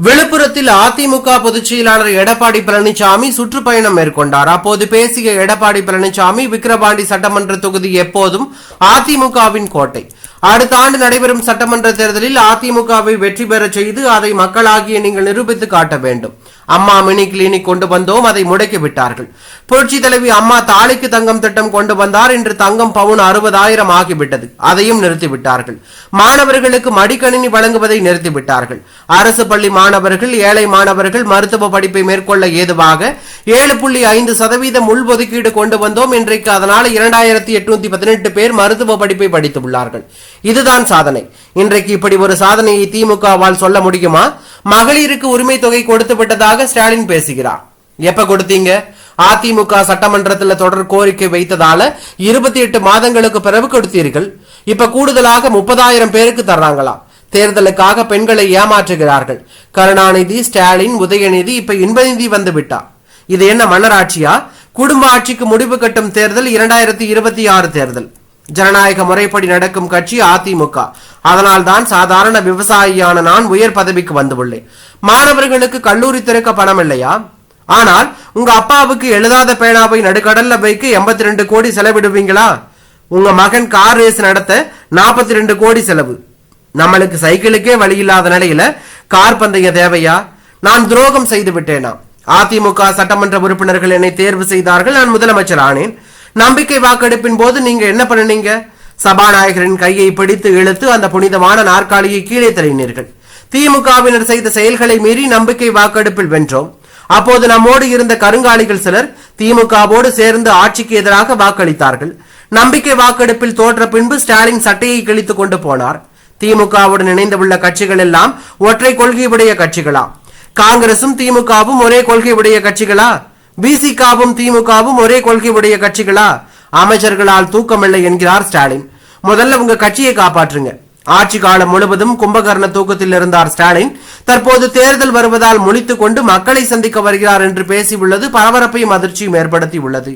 விழுப்புரத்தில் அதிமுக பொதுச் செயலாளர் எடப்பாடி பழனிசாமி சுற்றுப்பயணம் மேற்கொண்டார். அப்போது பேசிய எடப்பாடி பழனிசாமி, விக்கிரவாண்டி சட்டமன்ற தொகுதி எப்போதும் அதிமுகவின் கோட்டை. அடுத்த ஆண்டு நடைபெறும் சட்டமன்ற தேர்தலில் அதிமுகவை வெற்றி பெற செய்து அதை மக்களாகிய நீங்கள் நிரூபித்து காட்ட வேண்டும். அம்மா மினி கிளினிக் கொண்டு வந்தோம், அதை முடக்கி விட்டார்கள். புரட்சி தலைவி அம்மா தாலிக்கு தங்கம் திட்டம் கொண்டு வந்தார். இன்று தங்கம் பவுன் 60,000 ஆகிவிட்டது, அதையும் நிறுத்திவிட்டார்கள். மாணவர்களுக்கு மடிக்கணினி வழங்குவதை நிறுத்திவிட்டார்கள். அரசு பள்ளி மாணவர்கள், ஏழை மாணவர்கள் மருத்துவ படிப்பை மேற்கொள்ள ஏதுவாக 7.5% உள்ஒதுக்கீடு கொண்டு வந்தோம். இன்றைக்கு அதனால் 2818 பேர் மருத்துவ படிப்பை படித்துள்ளார்கள். இதுதான் சாதனை. இன்றைக்கு இப்படி ஒரு சாதனையை திமுகவால் சொல்ல முடியுமா? மகளிருக்கு உரிமை தொகை கொடுத்து விட்டதாக ஸ்டாலின் பேசுகிறார். எப்ப கொடுத்தீங்க? அதிமுக சட்டமன்றத்தில் தொடர் கோரிக்கை வைத்ததால 28 மாதங்களுக்கு பிறகு கொடுத்தீர்கள். இப்ப கூடுதலாக 30,000 பேருக்கு தர்றாங்களா? தேர்தலுக்காக பெண்களை ஏமாற்றுகிறார்கள். கருணாநிதி, ஸ்டாலின், உதயநிதி, இப்ப இன்பநிதி வந்து விட்டார். இது என்ன மன்னராட்சியா? குடும்ப ஆட்சிக்கு முடிவு கட்டும் தேர்தல் 2026 தேர்தல். ஜனநாயக முறைப்படி நடக்கும் கட்சி அதிமுக. அதனால்தான் சாதாரண விவசாயியான நான் உயர் பதவிக்கு வந்துள்ளேன். மாணவர்களுக்கு கல்லூரி திறக்க பணம் இல்லையா? ஆனால் உங்க அப்பாவுக்கு எழுதாத பேனாவை நடுக்கடல்ல வைக்க 82 கோடி செலவிடுவீங்களா? உங்க மகன் கார் ரேஸ் நடத்த 42 கோடி செலவு. நம்மளுக்கு சைக்கிளுக்கே வழி இல்லாத நிலையில கார் பந்தய தேவையா? நான் துரோகம் செய்து விட்டேனா? அதிமுக சட்டமன்ற உறுப்பினர்கள் என்னை தேர்வு செய்தார்கள், நான் முதலமைச்சர் ஆனேன். நம்பிக்கை வாக்கெடுப்பின் போது நீங்க என்ன பண்ணீங்க? சபாநாயகரின் கையை பிடித்து இழுத்து அந்த புனிதமான நாற்காலியை கீழே தள்ளினீர்கள். திமுகவினர் செய்த செயல்களை மீறி நம்பிக்கை வாக்கெடுப்பில் வென்றோம். அப்போது நம்மோடு இருந்த கருங்காலிகள் சிலர் திமுகவோடு சேர்ந்து ஆட்சிக்கு எதிராக வாக்களித்தார்கள். நம்பிக்கை வாக்கெடுப்பில் தோற்ற பின்பு ஸ்டாலின் சட்டையை கிழித்துக் கொண்டு போனார். திமுகவுடன் இணைந்துள்ள கட்சிகள் எல்லாம் ஒற்றை கொள்கை உடைய கட்சிகளா? காங்கிரசும் திமுகவும் ஒரே கொள்கை உடைய கட்சிகளா? பிசிகாவும் திமுகவும் ஒரே கொள்கை உடைய கட்சிகளா? அமைச்சர்களால் தூக்கமில்லை என்கிறார் ஸ்டாலின். முதல்ல உங்க கட்சியை காப்பாற்றுங்க. ஆட்சி காலம் முழுவதும் கும்பகர்ண தூக்கத்தில் இருந்தார் ஸ்டாலின். தற்போது தேர்தல் வருவதால் முழித்துக் கொண்டு மக்களை சந்திக்க வருகிறார் என்று பேசியுள்ளது பரபரப்பையும் அதிர்ச்சியும் ஏற்படுத்தி உள்ளது.